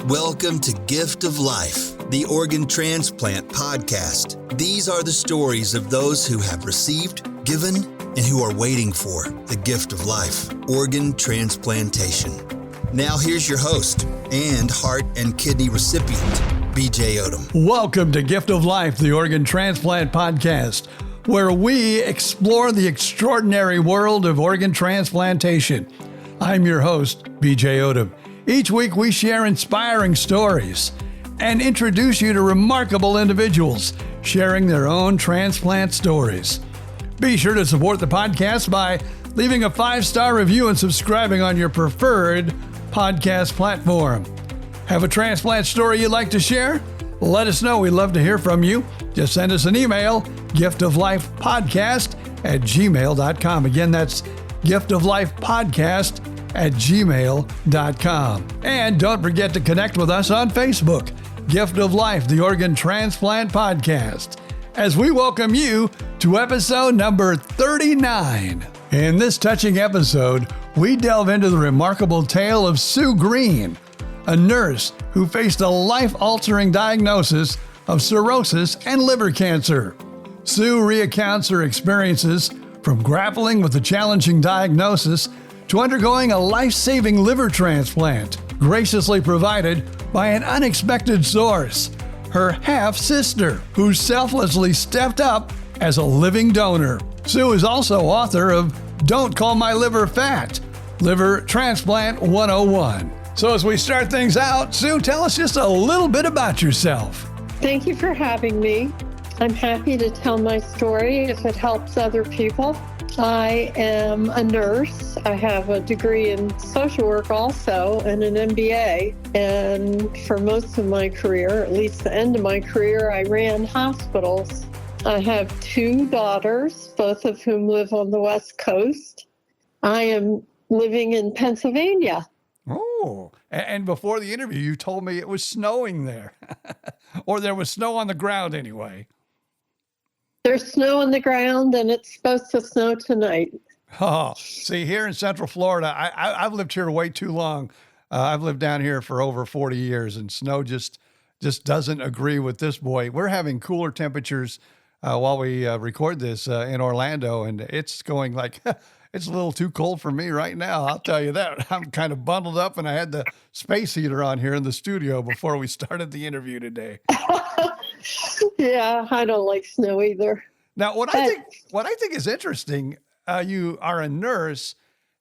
Welcome to Gift of Life, the Organ Transplant podcast. These are the stories of those who have received, given, and who are waiting for the gift of life, organ transplantation. Now here's your host and heart and kidney recipient, BJ Odom. Welcome to Gift of Life, the Organ Transplant podcast, where we explore the extraordinary world of organ transplantation. I'm your host, BJ Odom. Each week we share inspiring stories and introduce you to remarkable individuals sharing their own transplant stories. Be sure to support the podcast by leaving a 5-star review and subscribing on your preferred podcast platform. Have a transplant story you'd like to share? Let us know. We'd love to hear from you. Just send us an email, giftoflifepodcast@gmail.com. Again, that's giftoflifepodcast@gmail.com. And don't forget to connect with us on Facebook, Gift of Life, the Organ Transplant Podcast, as we welcome you to episode number 39. In this touching episode, we delve into the remarkable tale of Sue Green, a nurse who faced a life-altering diagnosis of cirrhosis and liver cancer. Sue recounts her experiences from grappling with the challenging diagnosis to undergoing a life-saving liver transplant, graciously provided by an unexpected source, her half-sister, who selflessly stepped up as a living donor. Sue is also author of Don't Call My Liver Fat, Liver Transplant 101. So as we start things out, Sue, tell us just a little bit about yourself. Thank you for having me. I'm happy to tell my story if it helps other people. I am a nurse. I have a degree in social work also and an MBA. And for most of my career, at least the end of my career, I ran hospitals. I have 2 daughters, both of whom live on the West Coast. I am living in Pennsylvania. Oh, and before the interview, you told me it was snowing there, or there was snow on the ground anyway. There's snow on the ground, and it's supposed to snow tonight. Oh, see, here in Central Florida, I've lived here way too long. I've lived down here for over 40 years, and snow just doesn't agree with this boy. We're having cooler temperatures while we record this in Orlando, and it's going like, it's a little too cold for me right now. I'll tell you that. I'm kind of bundled up, and I had the space heater on here in the studio before we started the interview today. Yeah, I don't like snow either. Now, what I think is interesting, you are a nurse.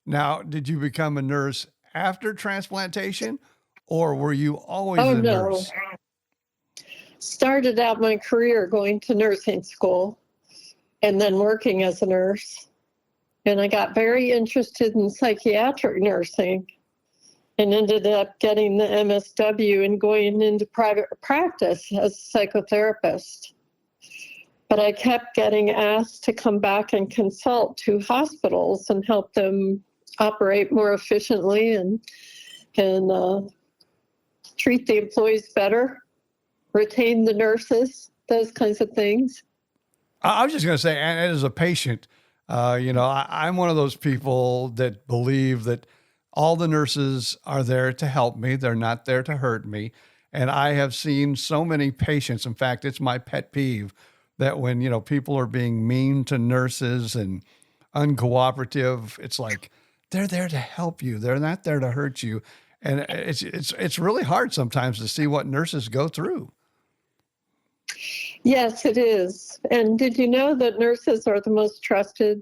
Now, did you become a nurse after transplantation, or were you always a nurse? Started out my career going to nursing school and then working as a nurse. And I got very interested in psychiatric nursing and ended up getting the MSW and going into private practice as a psychotherapist. But I kept getting asked to come back and consult to hospitals and help them operate more efficiently and treat the employees better, retain the nurses, those kinds of things. I was just going to say, and as a patient, I'm one of those people that believe that all the nurses are there to help me. They're not there to hurt me. And I have seen so many patients. In fact, it's my pet peeve that when, people are being mean to nurses and uncooperative, it's like, they're there to help you. They're not there to hurt you. And it's really hard sometimes to see what nurses go through. Yes, it is. And did you know that nurses are the most trusted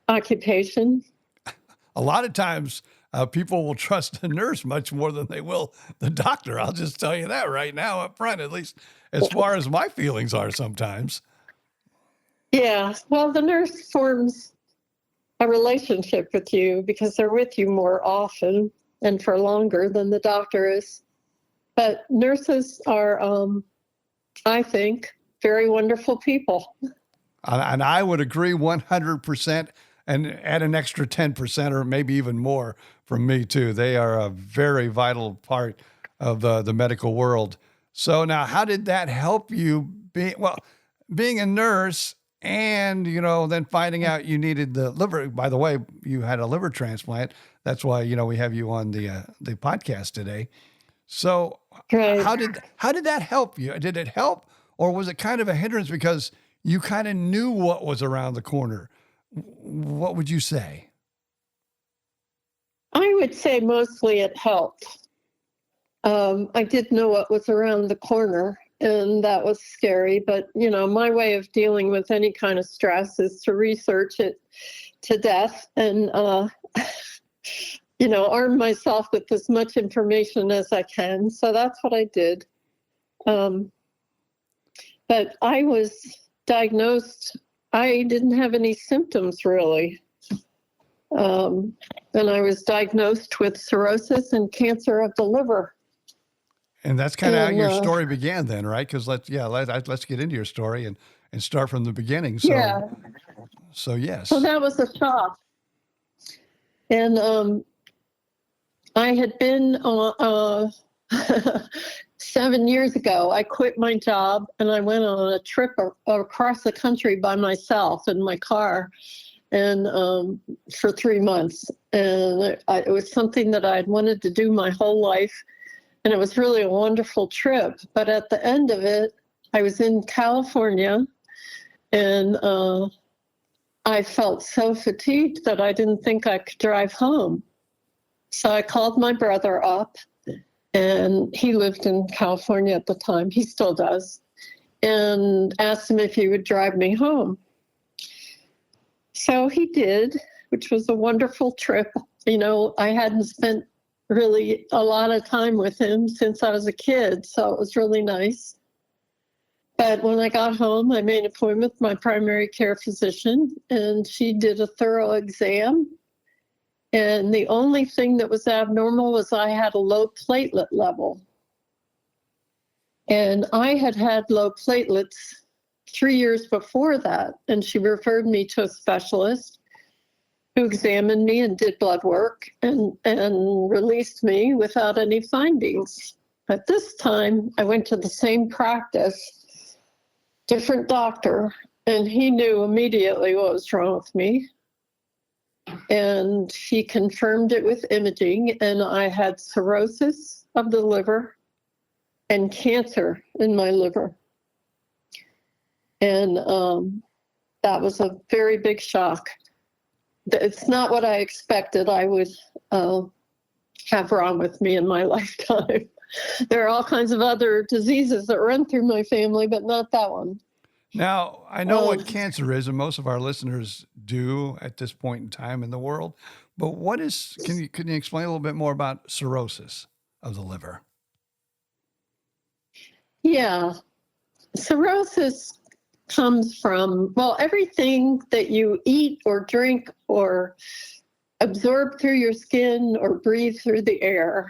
occupation? A lot of times people will trust a nurse much more than they will the doctor. I'll just tell you that right now up front, at least as far as my feelings are sometimes. Yeah, well, the nurse forms a relationship with you because they're with you more often and for longer than the doctor is. But nurses are, I think, very wonderful people. And I would agree 100%. And add an extra 10% or maybe even more from me too. They are a very vital part of the medical world. So now how did that help you being a nurse and, then finding out you needed the liver. By the way, you had a liver transplant. That's why, we have you on the podcast today. So Right. how did that help you? Did it help, or was it kind of a hindrance because you kind of knew what was around the corner? What would you say? I would say mostly it helped. I did know what was around the corner, and that was scary. But, my way of dealing with any kind of stress is to research it to death and, arm myself with as much information as I can. So that's what I did. But I was diagnosed, I didn't have any symptoms really. And I was diagnosed with cirrhosis and cancer of the liver. And that's kind of how your story began then, right? Because let's get into your story and start from the beginning. So, yeah. So yes. So that was a shock. And I had been 7 years ago, I quit my job and I went on a trip across the country by myself in my car, and for 3 months. And it was something that I'd wanted to do my whole life. And it was really a wonderful trip. But at the end of it, I was in California, and I felt so fatigued that I didn't think I could drive home. So I called my brother up, and he lived in California at the time. He still does. And asked him if he would drive me home. So he did, which was a wonderful trip. I hadn't spent really a lot of time with him since I was a kid, so it was really nice. But when I got home, I made an appointment with my primary care physician, and she did a thorough exam. And the only thing that was abnormal was I had a low platelet level. And I had had low platelets 3 years before that, and she referred me to a specialist who examined me and did blood work and released me without any findings. At this time, I went to the same practice, different doctor, and he knew immediately what was wrong with me. And he confirmed it with imaging, and I had cirrhosis of the liver and cancer in my liver. And that was a very big shock. It's not what I expected I would have wrong with me in my lifetime. There are all kinds of other diseases that run through my family, but not that one. Now, I know what cancer is, and most of our listeners do at this point in time in the world. But can you explain a little bit more about cirrhosis of the liver? Yeah. Cirrhosis comes from, everything that you eat or drink or absorb through your skin or breathe through the air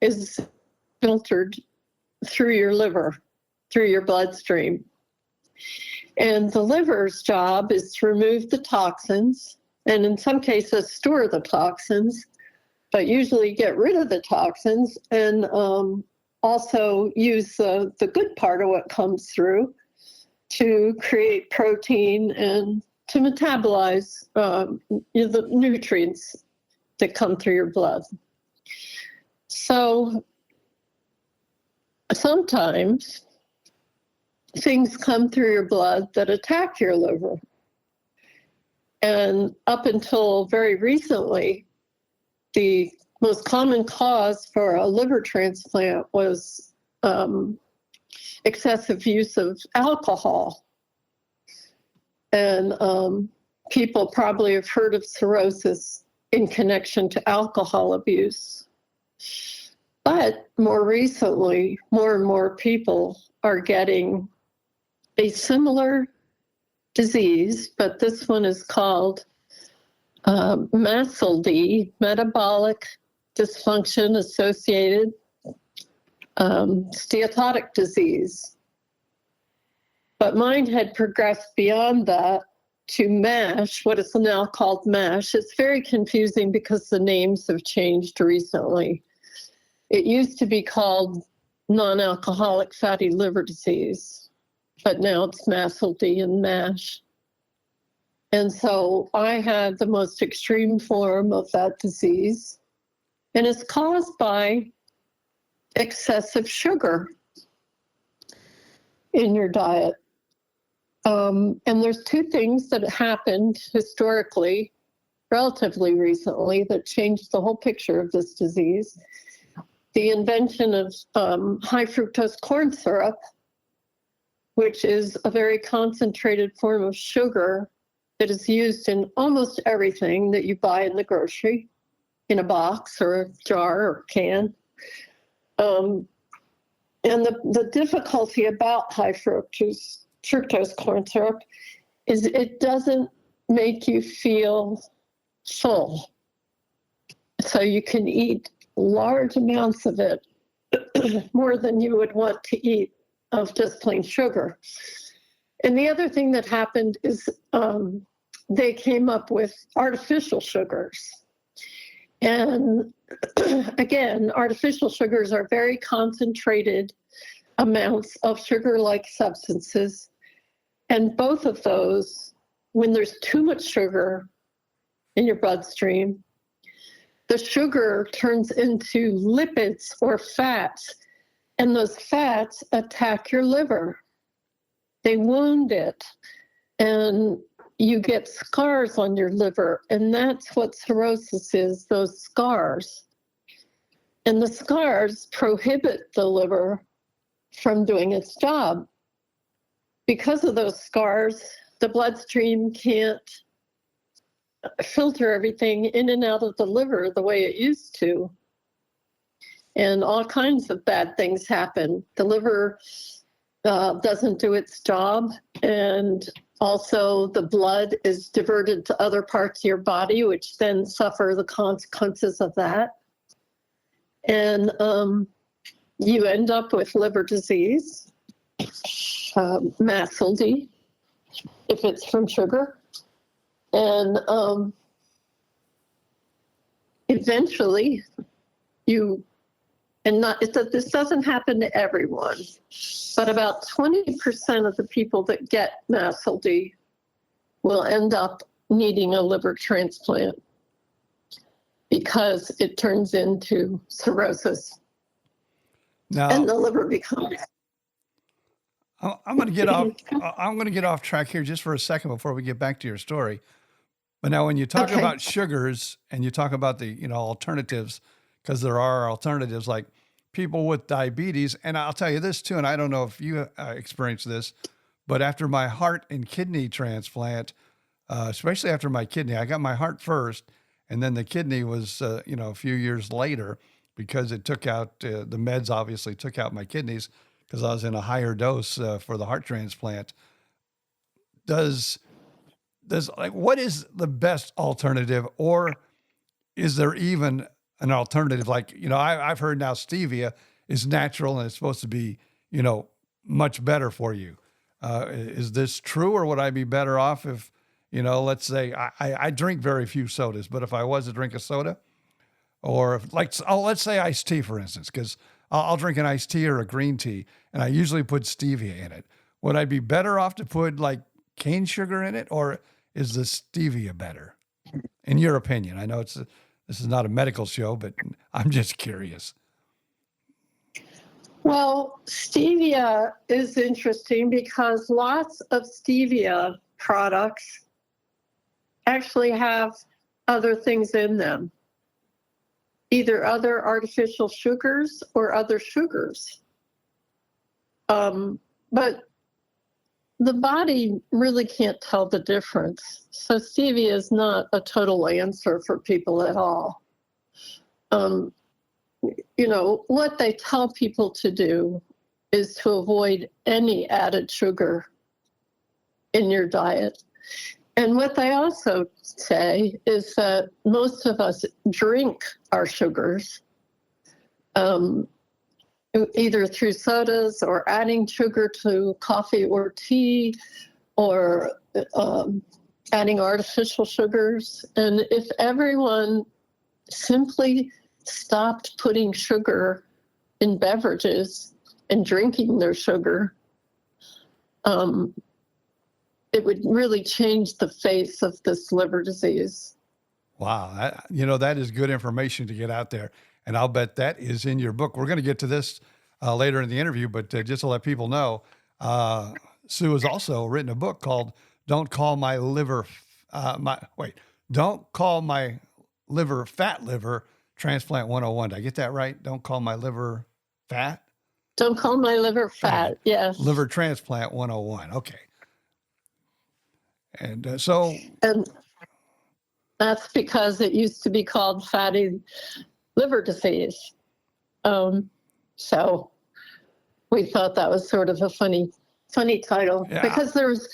is filtered through your liver, through your bloodstream. And the liver's job is to remove the toxins, and in some cases store the toxins, but usually get rid of the toxins, and also use the good part of what comes through to create protein and to metabolize the nutrients that come through your blood. So sometimes things come through your blood that attack your liver. And up until very recently, the most common cause for a liver transplant was excessive use of alcohol. And people probably have heard of cirrhosis in connection to alcohol abuse. But more recently, more and more people are getting a similar disease, but this one is called MASLD, metabolic dysfunction associated steatotic disease. But mine had progressed beyond that to MASH, what is now called MASH. It's very confusing because the names have changed recently. It used to be called non-alcoholic fatty liver disease, but now it's MASLD and MASH. And so I had the most extreme form of that disease. And it's caused by excessive sugar in your diet. And there's two things that happened historically, relatively recently, that changed the whole picture of this disease. The invention of high fructose corn syrup, which is a very concentrated form of sugar that is used in almost everything that you buy in the grocery, in a box or a jar or can. And the difficulty about high fructose corn syrup is it doesn't make you feel full. So you can eat large amounts of it, more than you would want to eat of just plain sugar. And the other thing that happened is they came up with artificial sugars. And again, artificial sugars are very concentrated amounts of sugar-like substances. And both of those, when there's too much sugar in your bloodstream, the sugar turns into lipids or fats, and those fats attack your liver. They wound it, and you get scars on your liver, and that's what cirrhosis is, those scars. And the scars prohibit the liver from doing its job. Because of those scars, the bloodstream can't filter everything in and out of the liver the way it used to. And all kinds of bad things happen. The liver doesn't do its job, and also the blood is diverted to other parts of your body, which then suffer the consequences of that. And you end up with liver disease, mast cell D, if it's from sugar. And eventually this doesn't happen to everyone, but about 20% of the people that get mast cell D will end up needing a liver transplant because it turns into cirrhosis. Now, and the liver becomes. I'm going to get off. I'm going to get off track here just for a second before we get back to your story. But now, when you talk about sugars and you talk about the alternatives, because there are alternatives like people with diabetes, and I'll tell you this too, and I don't know if you experienced this, but after my heart and kidney transplant, especially after my kidney, I got my heart first, and then the kidney was a few years later because it took out the meds. Obviously, took out my kidneys because I was in a higher dose for the heart transplant. What is the best alternative, or is there even an alternative? Like, I've heard now stevia is natural and it's supposed to be, much better for you. Is this true, or would I be better off if, let's say I drink very few sodas, but if I was to drink a soda, or if, let's say iced tea, for instance, because I'll drink an iced tea or a green tea, and I usually put stevia in it. Would I be better off to put like cane sugar in it, or is the stevia better, in your opinion? I know this is not a medical show, but I'm just curious. Well, stevia is interesting because lots of stevia products actually have other things in them, either other artificial sugars or other sugars. But the body really can't tell the difference. So stevia is not a total answer for people at all. What they tell people to do is to avoid any added sugar in your diet. And what they also say is that most of us drink our sugars, either through sodas or adding sugar to coffee or tea, or adding artificial sugars. And if everyone simply stopped putting sugar in beverages and drinking their sugar, it would really change the face of this liver disease. Wow. That is good information to get out there. And I'll bet that is in your book. We're going to get to this later in the interview, but just to let people know, Sue has also written a book called Don't Call My Liver, Don't Call My Liver Fat Liver, Transplant 101. Did I get that right? Don't call my liver fat? Don't call my liver fat. Yes. Liver Transplant 101. Okay. And And that's because it used to be called fatty liver disease. So we thought that was sort of a funny title, because there's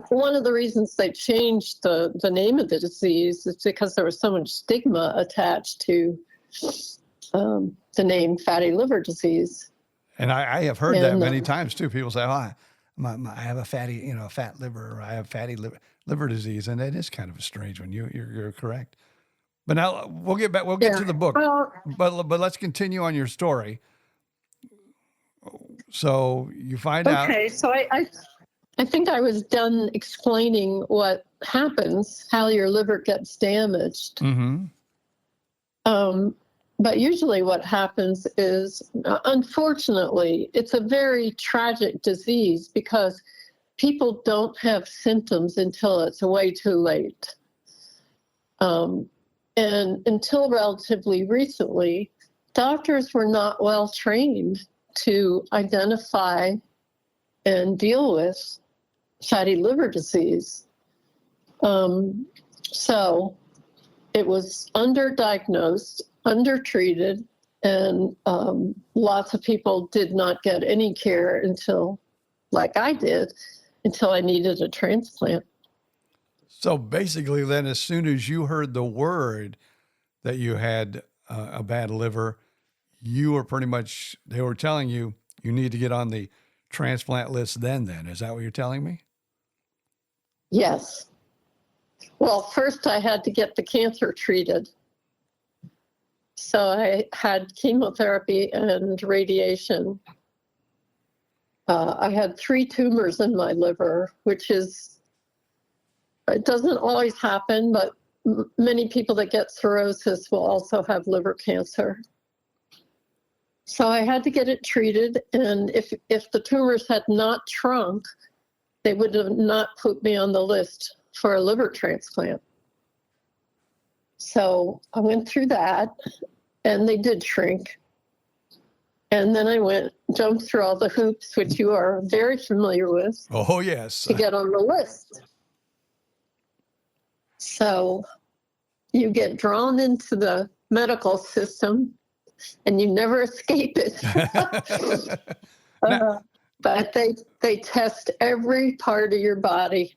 one of the reasons they changed the name of the disease is because there was so much stigma attached to the name fatty liver disease. And I have heard that many times too. People say, "Oh, I have a fatty, fat liver, or I have fatty liver disease," and it is kind of a strange one. You're correct. But now we'll get back. We'll get to the book. Well, but let's continue on your story. So you find out. Okay, so I think I was done explaining what happens, how your liver gets damaged. Mm-hmm. But usually what happens is, unfortunately, it's a very tragic disease because people don't have symptoms until it's way too late. And until relatively recently, doctors were not well trained to identify and deal with fatty liver disease. So it was underdiagnosed, undertreated, and lots of people did not get any care until, like I did, until I needed a transplant. So basically then, as soon as you heard the word that you had a bad liver, you were they were telling you, you need to get on the transplant list then. Is that what you're telling me? Yes. Well, first I had to get the cancer treated. So I had chemotherapy and radiation. I had 3 tumors in my liver, it doesn't always happen, but many people that get cirrhosis will also have liver cancer. So I had to get it treated, and if the tumors had not shrunk, they would have not put me on the list for a liver transplant. So I went through that, and they did shrink. And then I jumped through all the hoops, which you are very familiar with. Oh, yes. To get on the list. So you get drawn into the medical system, and you never escape it. But they test every part of your body.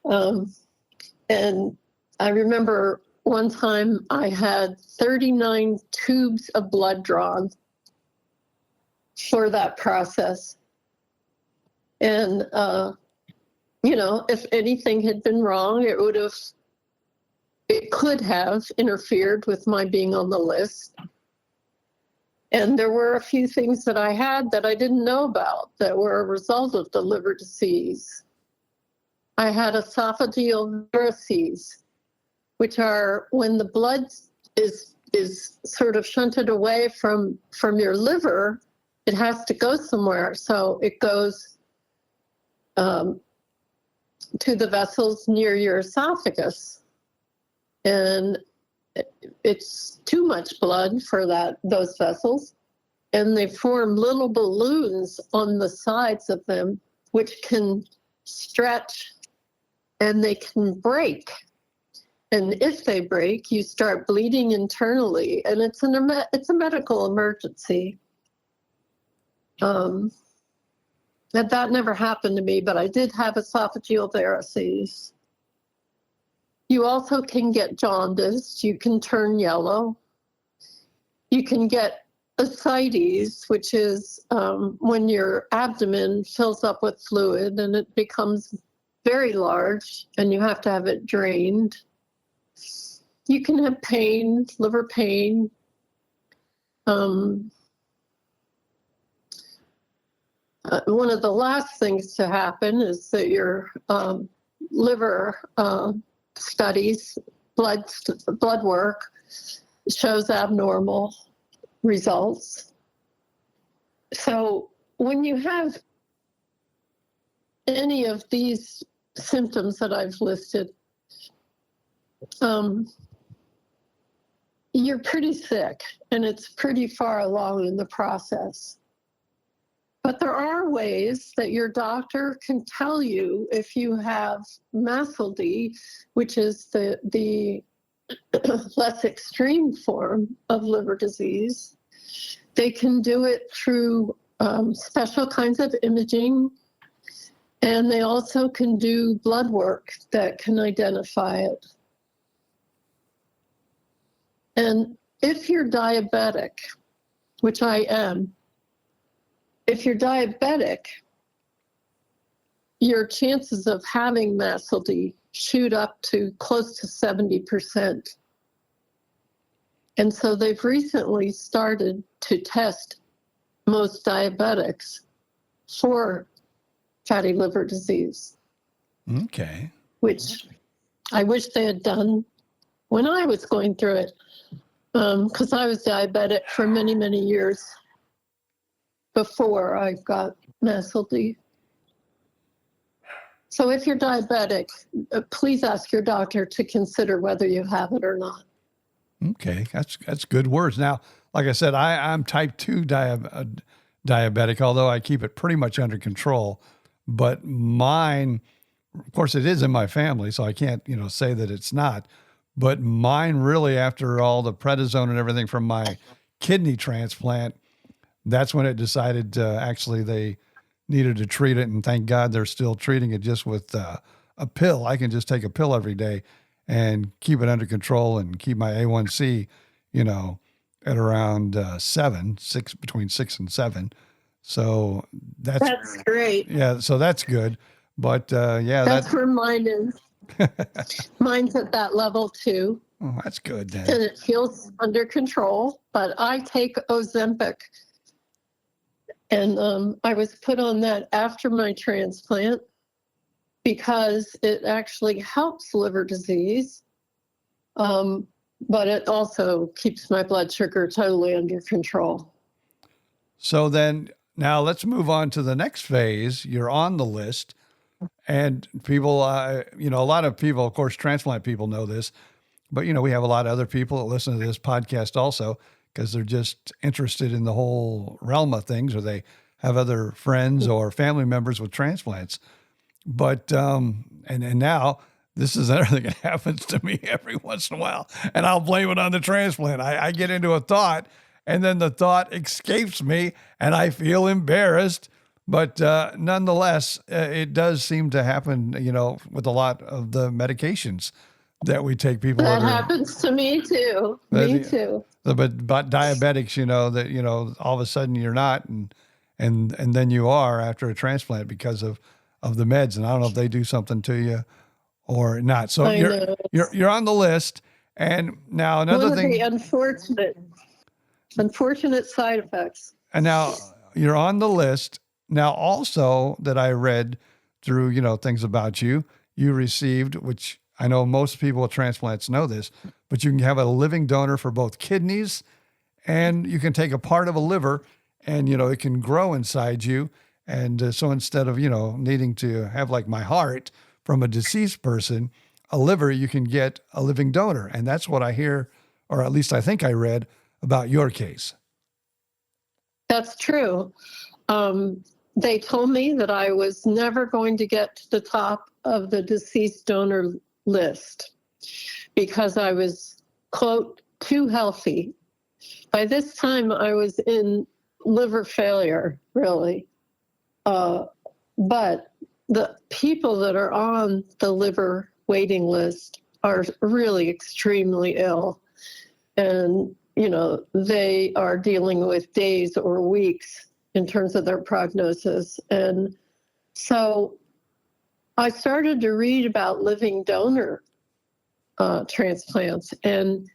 And I remember one time I had 39 tubes of blood drawn for that process. And, if anything had been wrong, it could have interfered with my being on the list. And there were a few things that I had that I didn't know about that were a result of the liver disease. I had esophageal varices, which are when the blood is sort of shunted away from your liver, it has to go somewhere. So it goes to the vessels near your esophagus. And it's too much blood for those vessels. And they form little balloons on the sides of them, which can stretch and they can break. And if they break, you start bleeding internally, and it's a medical emergency. That never happened to me, but I did have esophageal varices. You also can get jaundice. You can turn yellow. You can get ascites, which is when your abdomen fills up with fluid and it becomes very large, and you have to have it drained. You can have pain, liver pain. one of the last things to happen is that your liver studies, blood work shows abnormal results. So when you have any of these symptoms that I've listed, you're pretty sick, and it's pretty far along in the process. But there are ways that your doctor can tell you if you have MASLD, which is the less extreme form of liver disease. They can do it through special kinds of imaging, and they also can do blood work that can identify it. And if you're diabetic, which I am, if you're diabetic, your chances of having MASLD shoot up to close to 70%. And so they've recently started to test most diabetics for fatty liver disease. Okay. Which I wish they had done when I was going through it, because I was diabetic for many, many years before I got MASLD. So if you're diabetic, please ask your doctor to consider whether you have it or not. Okay, that's good words. Now, like I said, I'm type 2 diabetic, although I keep it pretty much under control. But mine, of course, it is in my family, so I can't, say that it's not. But mine really, after all the prednisone and everything from my kidney transplant, that's when it decided to actually they needed to treat it. And thank God they're still treating it just with a pill. I can just take a pill every day and keep it under control and keep my A1C, at around between 6 and 7. So that's great. Yeah. So that's good. But that's where mine is. Mine's at that level too. Oh, that's good then. And it feels under control, but I take Ozempic. And I was put on that after my transplant because it actually helps liver disease, but it also keeps my blood sugar totally under control. So then now let's move on to the next phase. You're on the list, and people, a lot of people, of course, transplant people know this, but, we have a lot of other people that listen to this podcast also because they're just interested in the whole realm of things, or they have other friends or family members with transplants. But, and now this is another thing that happens to me every once in a while, and I'll blame it on the transplant. I get into a thought, and then the thought escapes me and I feel embarrassed. But nonetheless, it does seem to happen, with a lot of the medications that we take. People that happens to me too. Me too. But diabetics, that all of a sudden you're not, and then you are after a transplant because of the meds. And I don't know if they do something to you or not. So you're on the list. And now another thing. One of the unfortunate side effects. And now you're on the list. Now also that I read through, things about you, you received, which I know most people with transplants know this, but you can have a living donor for both kidneys, and you can take a part of a liver and, it can grow inside you. And so instead of, needing to have like my heart from a deceased person, a liver, you can get a living donor. And that's what I hear, or at least I think I read about your case. That's true. They told me that I was never going to get to the top of the deceased donor list because I was, quote, too healthy. By this time, I was in liver failure, really. But the people that are on the liver waiting list are really extremely ill. And, they are dealing with days or weeks in terms of their prognosis. And so I started to read about living donor transplants. And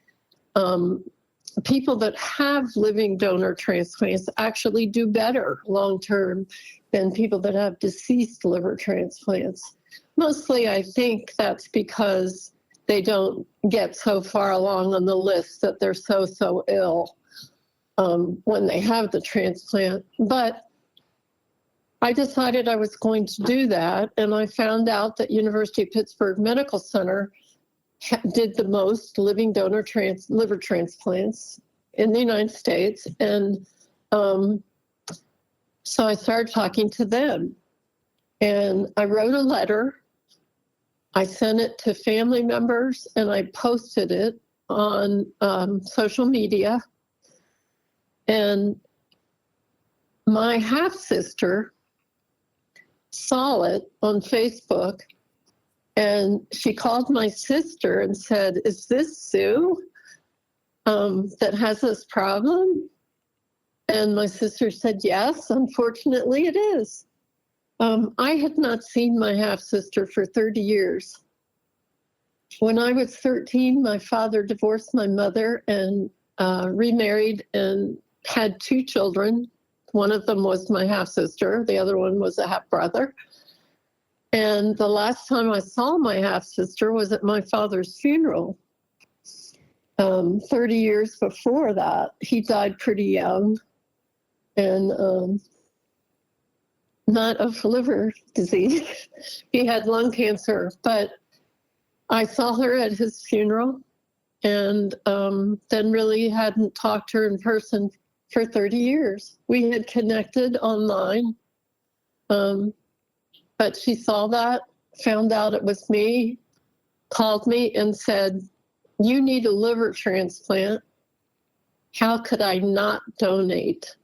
people that have living donor transplants actually do better long term than people that have deceased liver transplants. Mostly, I think that's because they don't get so far along on the list that they're so ill when they have the transplant. But I decided I was going to do that, and I found out that University of Pittsburgh Medical Center did the most living donor liver transplants in the United States. And so I started talking to them, and I wrote a letter. I sent it to family members, and I posted it on social media. And my half-sister saw it on Facebook, and she called my sister and said, "Is this Sue that has this problem?" And my sister said, "Yes, unfortunately it is." I had not seen my half-sister for 30 years. When I was 13, my father divorced my mother and remarried and had 2 children. One of them was my half-sister. The other one was a half-brother. And the last time I saw my half-sister was at my father's funeral. 30 years before that, he died pretty young, and not of liver disease. He had lung cancer. But I saw her at his funeral, and then really hadn't talked to her in person for 30 years. We had connected online, but she saw that, found out it was me, called me and said, "You need a liver transplant. How could I not donate?"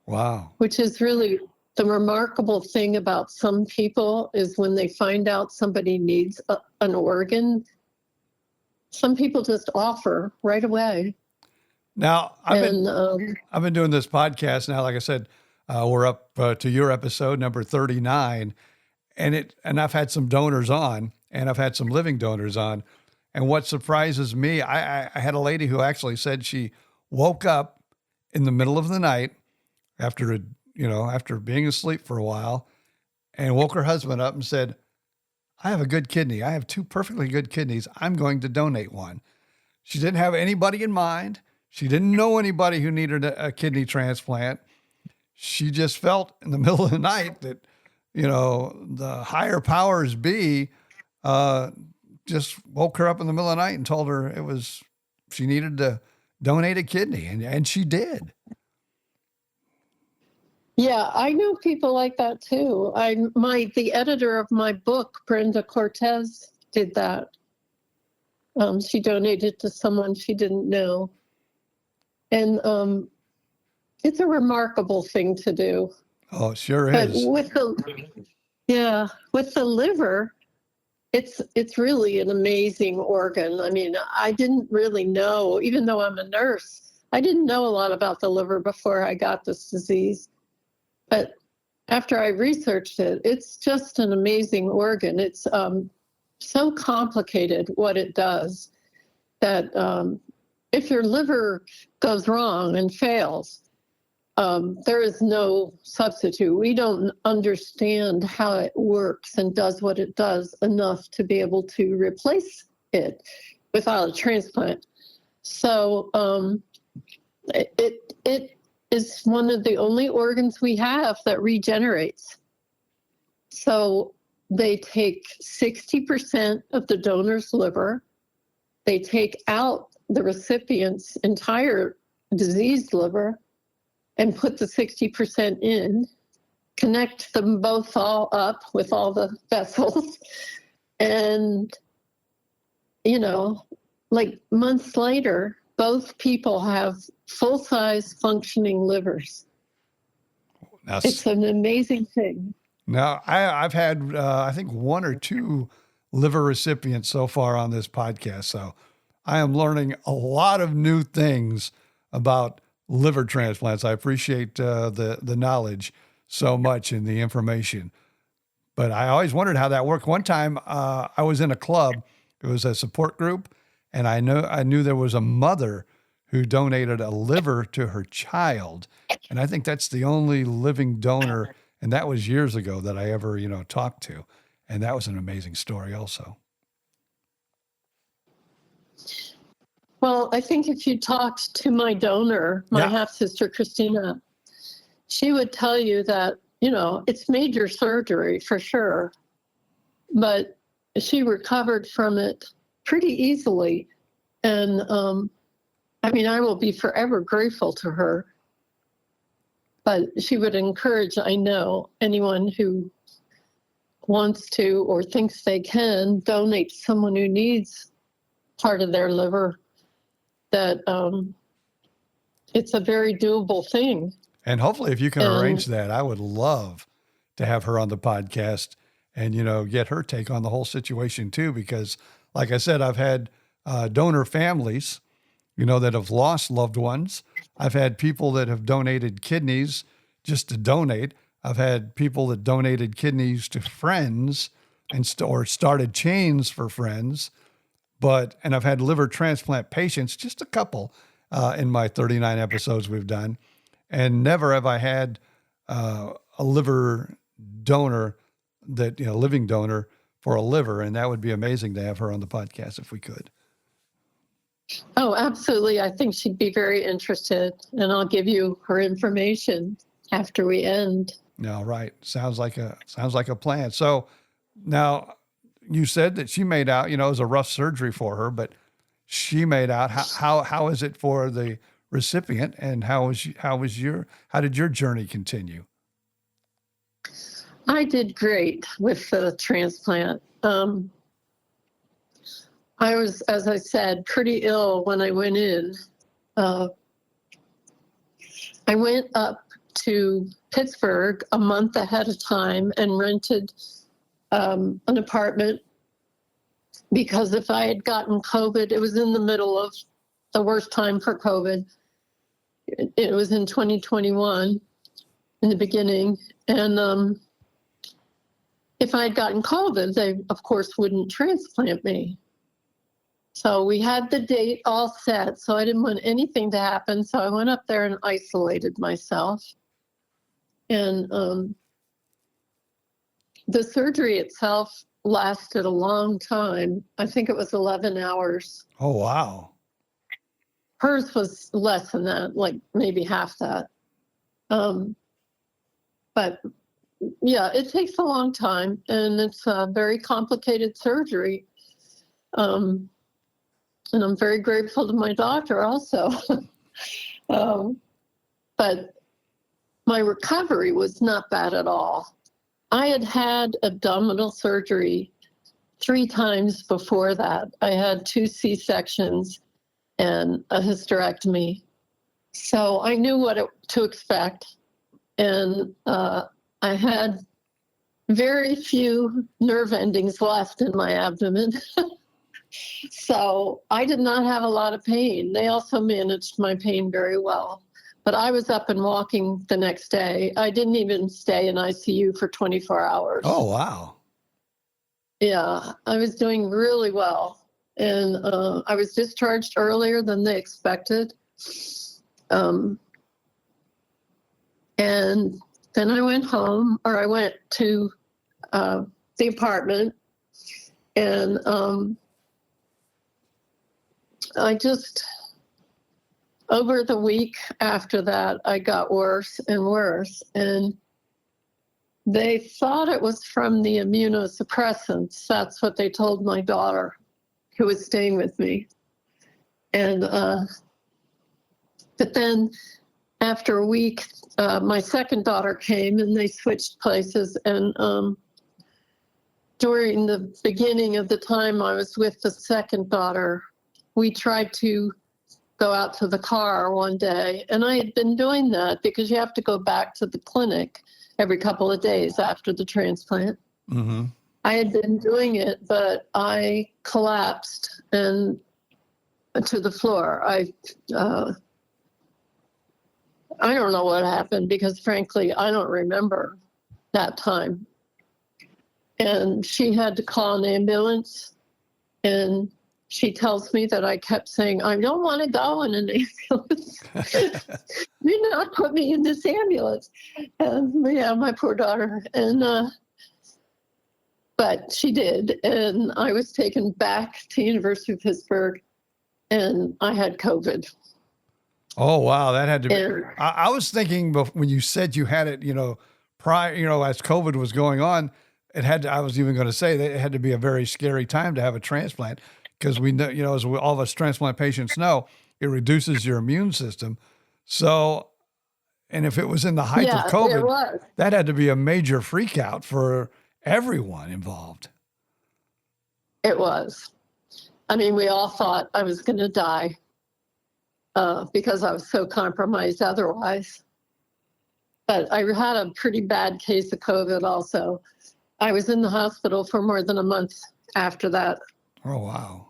Wow. Which is really the remarkable thing about some people, is when they find out somebody needs an organ, some people just offer right away. Now, I've been doing this podcast now. Like I said, we're up to your episode number 39, and I've had some donors on, and I've had some living donors on. And what surprises me, I had a lady who actually said she woke up in the middle of the night after being asleep for a while, and woke her husband up and said, "I have a good kidney. I have 2 perfectly good kidneys. I'm going to donate one." She didn't have anybody in mind. She didn't know anybody who needed a kidney transplant. She just felt in the middle of the night that, the higher powers be, just woke her up in the middle of the night and told her she needed to donate a kidney. And she did. Yeah, I know people like that too. The editor of my book, Brenda Cortez, did that. She donated to someone she didn't know. And it's a remarkable thing to do. Oh, it sure But is. with the liver, it's really an amazing organ. I mean, I didn't really know, even though I'm a nurse, I didn't know a lot about the liver before I got this disease. But after I researched it, it's just an amazing organ. It's so complicated what it does that if your liver goes wrong and fails, there is no substitute. We don't understand how it works and does what it does enough to be able to replace it without a transplant. So it is one of the only organs we have that regenerates. So they take 60% of the donor's liver, they take out the recipient's entire diseased liver and put the 60% in, connect them both all up with all the vessels, and, like months later, both people have full-size functioning livers. It's an amazing thing. Now, I've had, I think, 1 or 2 liver recipients so far on this podcast. So I am learning a lot of new things about liver transplants. I appreciate the knowledge so much and the information. But I always wondered how that worked. One time I was in a club. It was a support group. And I knew there was a mother who donated a liver to her child. And I think that's the only living donor. And that was years ago that I ever, talked to. And that was an amazing story also. Well, I think if you talked to my donor, my half-sister, Christina, she would tell you that, it's major surgery for sure, but she recovered from it pretty easily. And I will be forever grateful to her. But she would encourage, I know, anyone who wants to or thinks they can donate to someone who needs part of their liver, that it's a very doable thing. And hopefully if you can arrange that, I would love to have her on the podcast and, get her take on the whole situation too, because like I said, I've had donor families, that have lost loved ones. I've had people that have donated kidneys just to donate. I've had people that donated kidneys to friends or started chains for friends. And I've had liver transplant patients, just a couple in my 39 episodes we've done. And never have I had a liver donor living donor for a liver. And that would be amazing to have her on the podcast if we could. Oh, absolutely. I think she'd be very interested, and I'll give you her information after we end. No, right. Sounds like a plan. So now you said that she made out, it was a rough surgery for her, but she made out. How is it for the recipient, and how did your journey continue? I did great with the transplant. I was, as I said, pretty ill when I went in. I went up to Pittsburgh a month ahead of time and rented an apartment, because if I had gotten COVID, it was in the middle of the worst time for COVID. It was in 2021 in the beginning. And if I had gotten COVID, they, of course, wouldn't transplant me. So we had the date all set, so I didn't want anything to happen. So I went up there and isolated myself. And the surgery itself lasted a long time. I think it was 11 hours. Oh, wow. Hers was less than that, like maybe half that. But yeah, it takes a long time, and it's a very complicated surgery. And I'm very grateful to my doctor also. But my recovery was not bad at all. I had had abdominal surgery 3 times before that. I had 2 C-sections and a hysterectomy. So I knew what to expect. And I had very few nerve endings left in my abdomen. So I did not have a lot of pain. They also managed my pain very well. But I was up and walking the next day. I didn't even stay in ICU for 24 hours. Oh, wow. Yeah, I was doing really well. And I was discharged earlier than they expected. And then I went home, or I went to the apartment. And I just, over the week after that, I got worse and worse. And they thought it was from the immunosuppressants. That's what they told my daughter, who was staying with me. And, but then after a week, my second daughter came, and they switched places. And during the beginning of the time I was with the second daughter, we tried to go out to the car one day. And I had been doing that because you have to go back to the clinic every couple of days after the transplant. Mm-hmm. I had been doing it, but I collapsed and to the floor. I don't know what happened, because frankly, I don't remember that time. And she had to call an ambulance, and she tells me that I kept saying, I don't want to go in an ambulance. Do not put me in this ambulance. And yeah, my poor daughter. And but she did. And I was taken back to University of Pittsburgh, and I had COVID. Oh, wow. That had to be. And I was thinking when you said you had it, prior, as COVID was going on, I was even going to say that it had to be a very scary time to have a transplant, because we know, as all of us transplant patients know, it reduces your immune system. So, and if it was in the height of it COVID, was. that had to be a major freak out for everyone involved. It was. I mean, we all thought I was going to die because I was so compromised otherwise. But I had a pretty bad case of COVID also. I was in the hospital for more than a month after that. Oh, wow.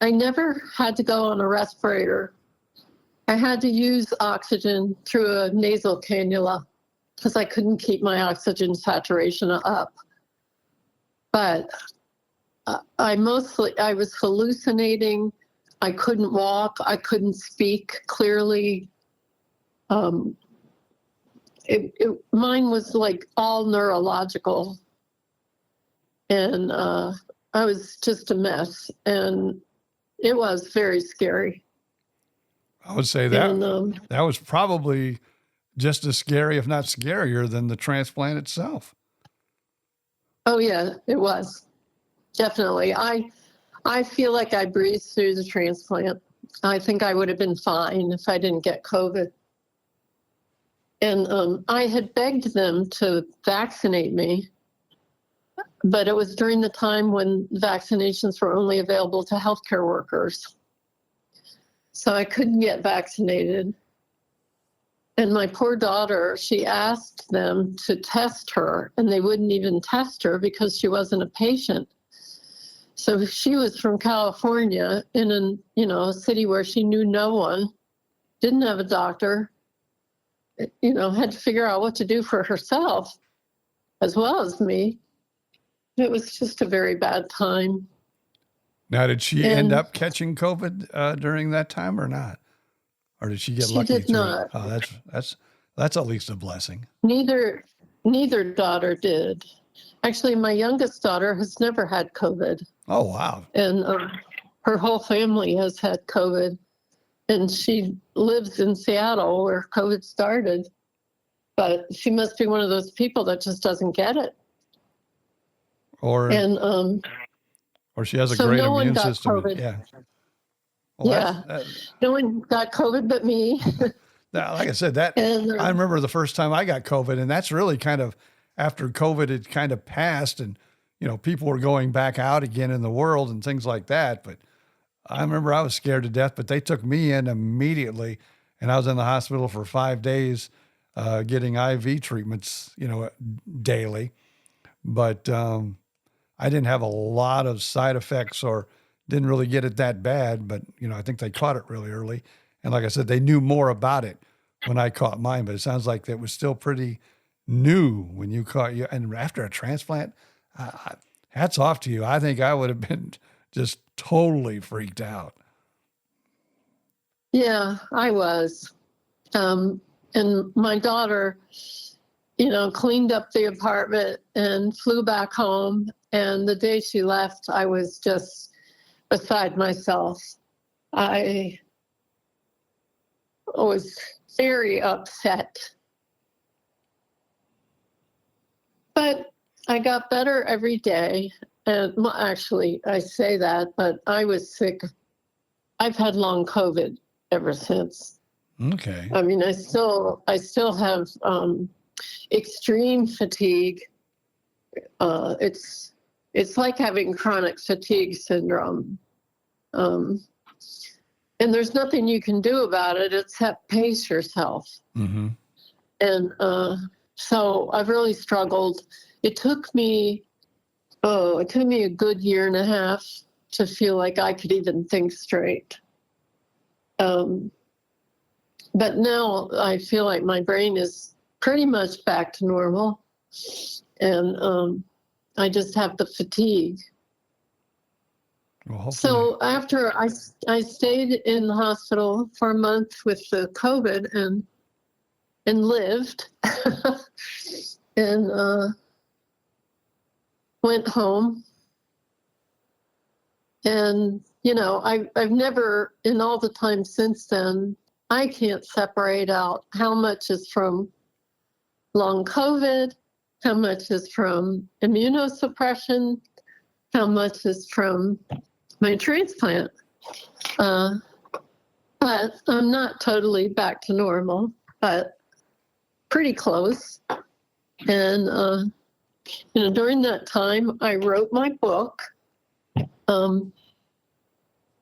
I never had to go on a respirator. I had to use oxygen through a nasal cannula because I couldn't keep my oxygen saturation up. But I was hallucinating. I couldn't walk. I couldn't speak clearly. Mine was like all neurological. And I was just a mess. And it was very scary. I would say that that was probably just as scary, if not scarier, than the transplant itself. Oh, yeah, it was. Definitely. I feel like I breezed through the transplant. I think I would have been fine if I didn't get COVID. And I had begged them to vaccinate me, but it was during the time when vaccinations were only available to healthcare workers. So I couldn't get vaccinated. And my poor daughter, she asked them to test her, and they wouldn't even test her because she wasn't a patient. So she was from California in a city where she knew no one, didn't have a doctor, had to figure out what to do for herself as well as me. It was just a very bad time. Now, did she end up catching COVID during that time or not? Or did she get lucky? She did not. Oh, that's at least a blessing. Neither daughter did. Actually, my youngest daughter has never had COVID. Oh, wow. And her whole family has had COVID. And she lives in Seattle where COVID started. But she must be one of those people that just doesn't get it. Or she has a great immune system. COVID. Yeah. Well, yeah. No one got COVID but me. Now, like I said, I remember the first time I got COVID, and that's really kind of after COVID had kind of passed, and people were going back out again in the world and things like that. But I remember I was scared to death, but they took me in immediately, and I was in the hospital for 5 days getting IV treatments, daily. But I didn't have a lot of side effects or didn't really get it that bad, but I think they caught it really early. And like I said, they knew more about it when I caught mine, but it sounds like that was still pretty new when you caught you. And after a transplant, hats off to you. I think I would have been just totally freaked out. Yeah, I was. And my daughter, cleaned up the apartment and flew back home. And the day she left, I was just beside myself. I was very upset. But I got better every day. And actually, I say that, but I was sick. I've had long COVID ever since. Okay. I mean, I still have extreme fatigue. It's like having chronic fatigue syndrome. And there's nothing you can do about it except pace yourself. Mm-hmm. And so I've really struggled. It took me a good year and a half to feel like I could even think straight. But now I feel like my brain is pretty much back to normal. And I just have the fatigue. Well, hopefully. So after I stayed in the hospital for a month with the COVID and lived and went home. And, I've never, in all the time since then, I can't separate out how much is from long COVID, how much is from immunosuppression, how much is from my transplant. But I'm not totally back to normal, but pretty close. And, during that time, I wrote my book.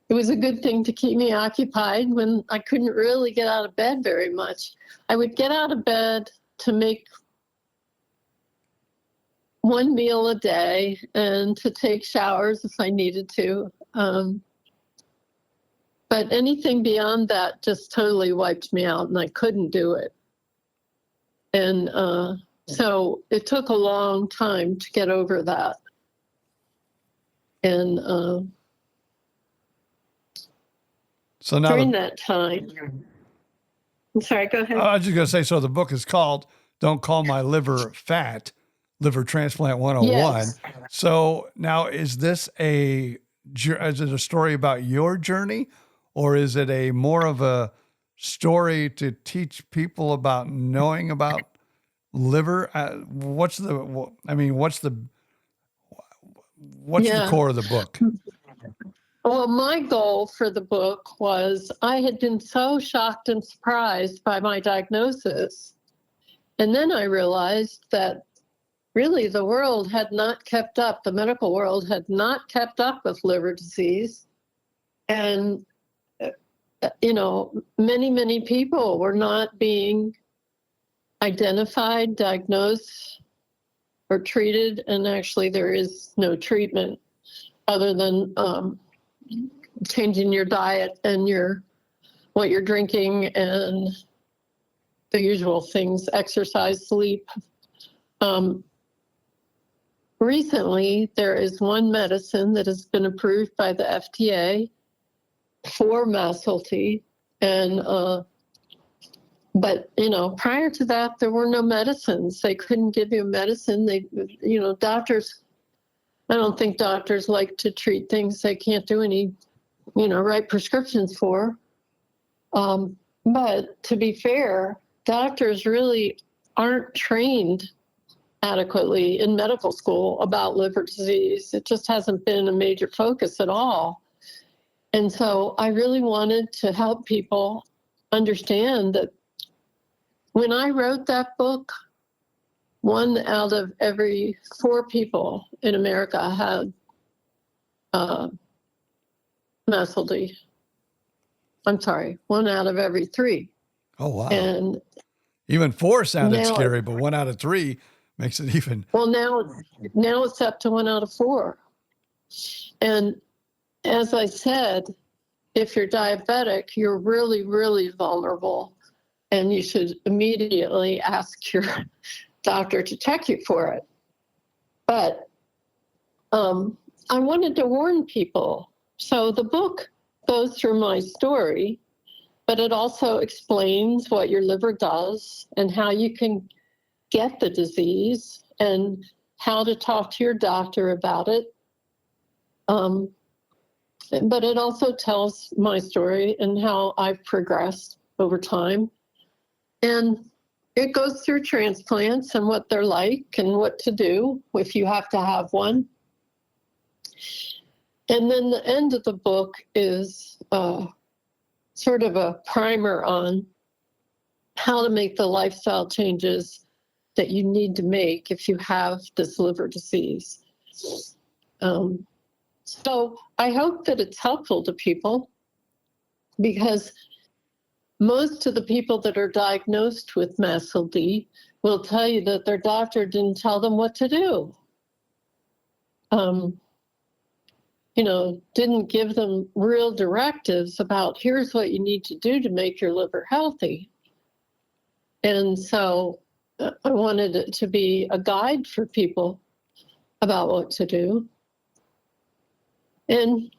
It was a good thing to keep me occupied when I couldn't really get out of bed very much. I would get out of bed to make one meal a day and to take showers if I needed to. But anything beyond that just totally wiped me out, and I couldn't do it. And so it took a long time to get over that. And so now during that time, I'm sorry, go ahead. I was just going to say, so the book is called Don't Call My Liver Fat, Liver Transplant 101. Yes. So now is it a story about your journey, or is it a more of a story to teach people about knowing about liver? What's the core of the book? Well, my goal for the book was I had been so shocked and surprised by my diagnosis. And then I realized that really the world had not kept up, the medical world had not kept up with liver disease. And, many, many people were not being identified, diagnosed, or treated. And actually, there is no treatment other than changing your diet and what you're drinking and the usual things, exercise, sleep. Recently, there is one medicine that has been approved by the FDA for MASLT, and but prior to that, there were no medicines. They couldn't give you medicine. Doctors. I don't think doctors like to treat things they can't do any, write prescriptions for. But to be fair, doctors really aren't trained adequately in medical school about liver disease. It just hasn't been a major focus at all. And so I really wanted to help people understand that when I wrote that book, 1 out of every 4 people in America had MASLT. I'm sorry, 1 out of every 3. Oh, wow. And even 4 sounded scary, but 1 out of 3 makes it even. Well, now it's up to 1 out of 4. And as I said, if you're diabetic, you're really, really vulnerable. And you should immediately ask your doctor to check you for it. But I wanted to warn people. So the book goes through my story, but it also explains what your liver does and how you can get the disease and how to talk to your doctor about it. But it also tells my story and how I've progressed over time. And it goes through transplants and what they're like and what to do if you have to have one. And then the end of the book is sort of a primer on how to make the lifestyle changes that you need to make if you have this liver disease. So I hope that it's helpful to people, because most of the people that are diagnosed with MASLT will tell you that their doctor didn't tell them what to do. Didn't give them real directives about here's what you need to do to make your liver healthy. And so I wanted it to be a guide for people about what to do. And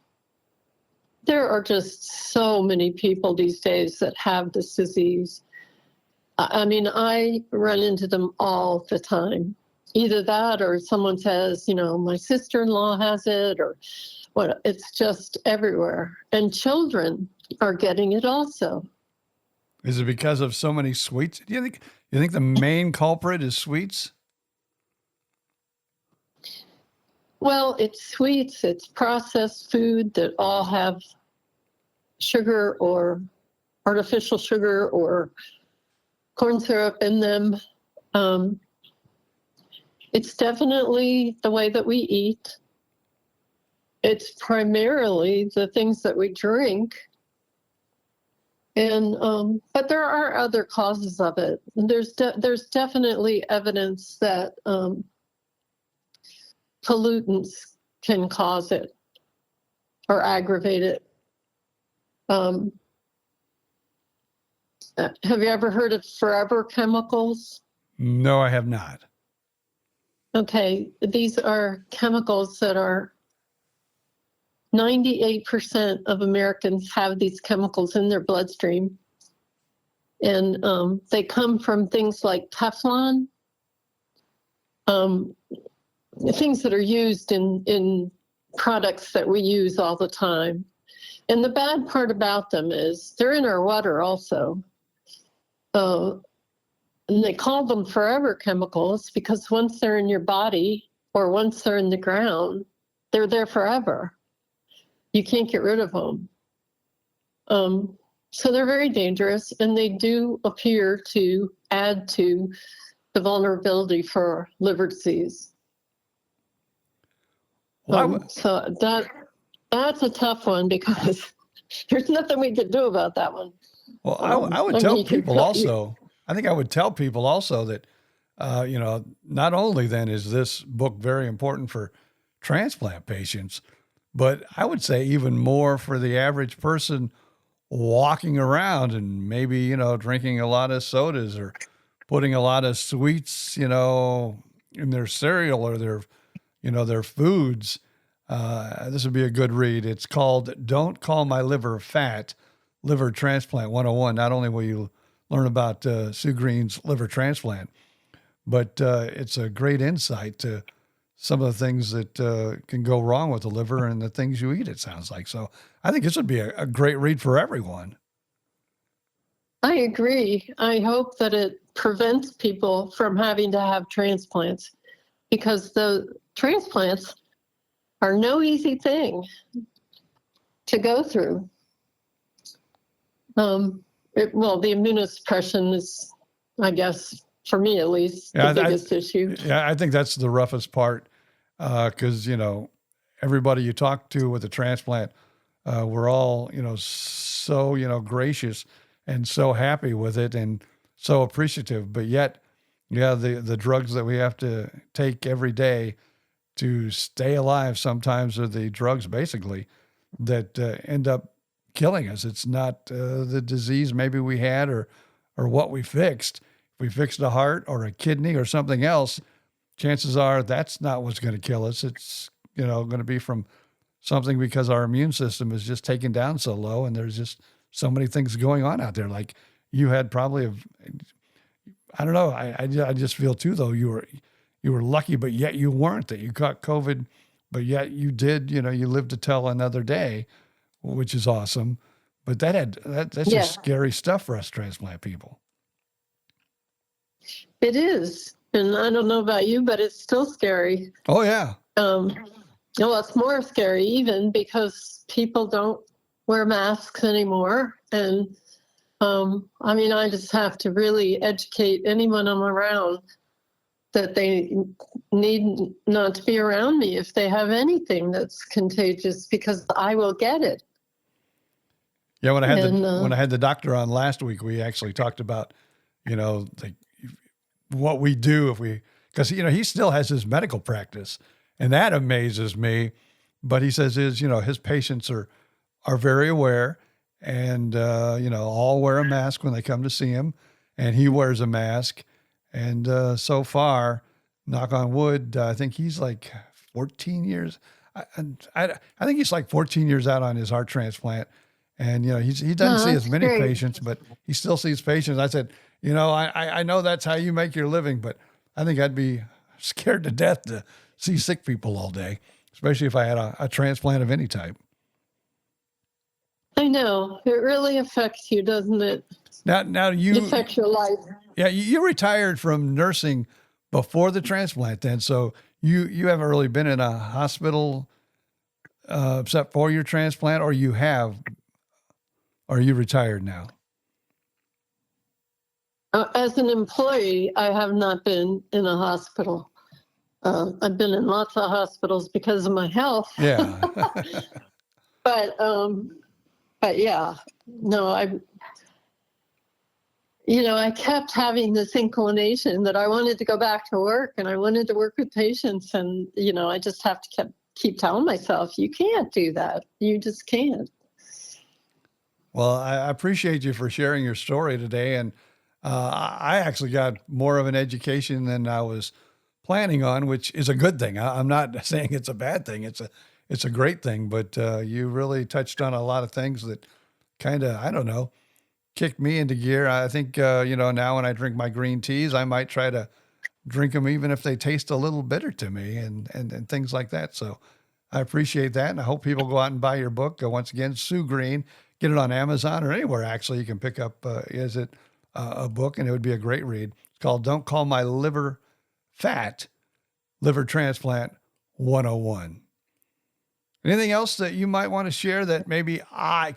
There are just so many people these days that have this disease. I mean, I run into them all the time. Either that or someone says, my sister-in-law has it, or what. It's just everywhere. And children are getting it also. Is it because of so many sweets? Do you think the main culprit is sweets? Well, it's sweets, it's processed food that all have sugar or artificial sugar or corn syrup in them. It's definitely the way that we eat. It's primarily the things that we drink. And but there are other causes of it. And there's definitely evidence that pollutants can cause it or aggravate it. Have you ever heard of forever chemicals? No, I have not. Okay, these are chemicals that are 98% of Americans have these chemicals in their bloodstream. And they come from things like Teflon, things that are used in products that we use all the time. And the bad part about them is they're in our water also. And they call them forever chemicals because once they're in your body or once they're in the ground, they're there forever. You can't get rid of them. So they're very dangerous, and they do appear to add to the vulnerability for liver disease. So that's a tough one because there's nothing we can do about that one. Well, I would tell people also, I think I would tell people also that, not only then is this book very important for transplant patients, but I would say even more for the average person walking around and maybe, drinking a lot of sodas or putting a lot of sweets, in their cereal or their foods. This would be a good read. It's called Don't Call My Liver Fat, Liver Transplant 101. Not only will you learn about Sue Green's liver transplant, but it's a great insight to some of the things that can go wrong with the liver and the things you eat, it sounds like. So I think this would be a great read for everyone. I agree. I hope that it prevents people from having to have transplants because the transplants are no easy thing to go through. The immunosuppression is, I guess, for me at least, the biggest issue. Yeah, I think that's the roughest part because, everybody you talk to with a transplant, we're all, so, gracious and so happy with it and so appreciative. But yet, the drugs that we have to take every day to stay alive sometimes are the drugs basically that end up killing us. It's not the disease maybe we had or what we fixed. If we fixed a heart or a kidney or something else, chances are that's not what's going to kill us. It's, going to be from something because our immune system is just taken down so low and there's just so many things going on out there. Like you had probably, I don't know. I just feel too, though, you were lucky, but yet you weren't, that you caught COVID, but yet you did, you lived to tell another day, which is awesome. But that's just scary stuff for us transplant people. It is. And I don't know about you, but it's still scary. Oh, yeah. It's more scary even because people don't wear masks anymore. And I just have to really educate anyone I'm around that they need not to be around me if they have anything that's contagious because I will get it. Yeah, when I had the doctor on last week, we actually talked about, what we do because he still has his medical practice, and that amazes me. But he says his patients are very aware, and all wear a mask when they come to see him, and he wears a mask. And so far, knock on wood, I think he's like 14 years. I think he's like 14 years out on his heart transplant. And, he doesn't see as many great. patients, but he still sees patients. I said, I know that's how you make your living, but I think I'd be scared to death to see sick people all day, especially if I had a transplant of any type. I know. It really affects you, doesn't it? Now It affects your life. Yeah, you retired from nursing before the transplant then, so you haven't really been in a hospital except for your transplant, or you have, or are you retired now? As an employee, I have not been in a hospital. I've been in lots of hospitals because of my health. Yeah. But yeah, no, I kept having this inclination that I wanted to go back to work and I wanted to work with patients. And, I just have to keep telling myself, you can't do that. You just can't. Well, I appreciate you for sharing your story today. And I actually got more of an education than I was planning on, which is a good thing. I'm not saying it's a bad thing. It's a great thing, but you really touched on a lot of things that kind of, I don't know, kicked me into gear. I think, now when I drink my green teas, I might try to drink them even if they taste a little bitter to me and things like that. So I appreciate that. And I hope people go out and buy your book. Once again, Sue Green, get it on Amazon or anywhere actually you can pick up, a book, and it would be a great read. It's called Don't Call My Liver Fat, Liver Transplant 101. Anything else that you might want to share that maybe I'm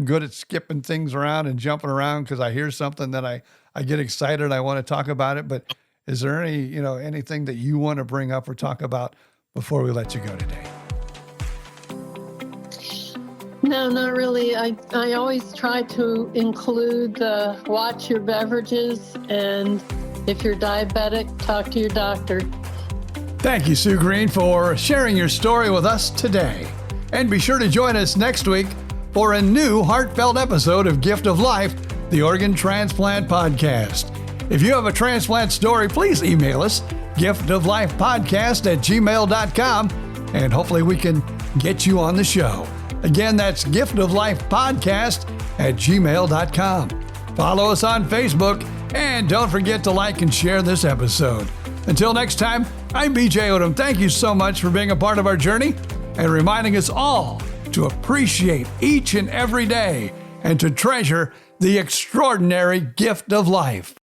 good at skipping things around and jumping around because I hear something that I get excited. I want to talk about it, but is there anything that you want to bring up or talk about before we let you go today? No, not really. I always try to include watch your beverages, and if you're diabetic, talk to your doctor. Thank you, Sue Green, for sharing your story with us today. And be sure to join us next week for a new heartfelt episode of Gift of Life, the Organ Transplant Podcast. If you have a transplant story, please email us, giftoflifepodcast@gmail.com, and hopefully we can get you on the show. Again, that's giftoflifepodcast@gmail.com. Follow us on Facebook, and don't forget to like and share this episode. Until next time, I'm BJ Odom. Thank you so much for being a part of our journey and reminding us all to appreciate each and every day and to treasure the extraordinary gift of life.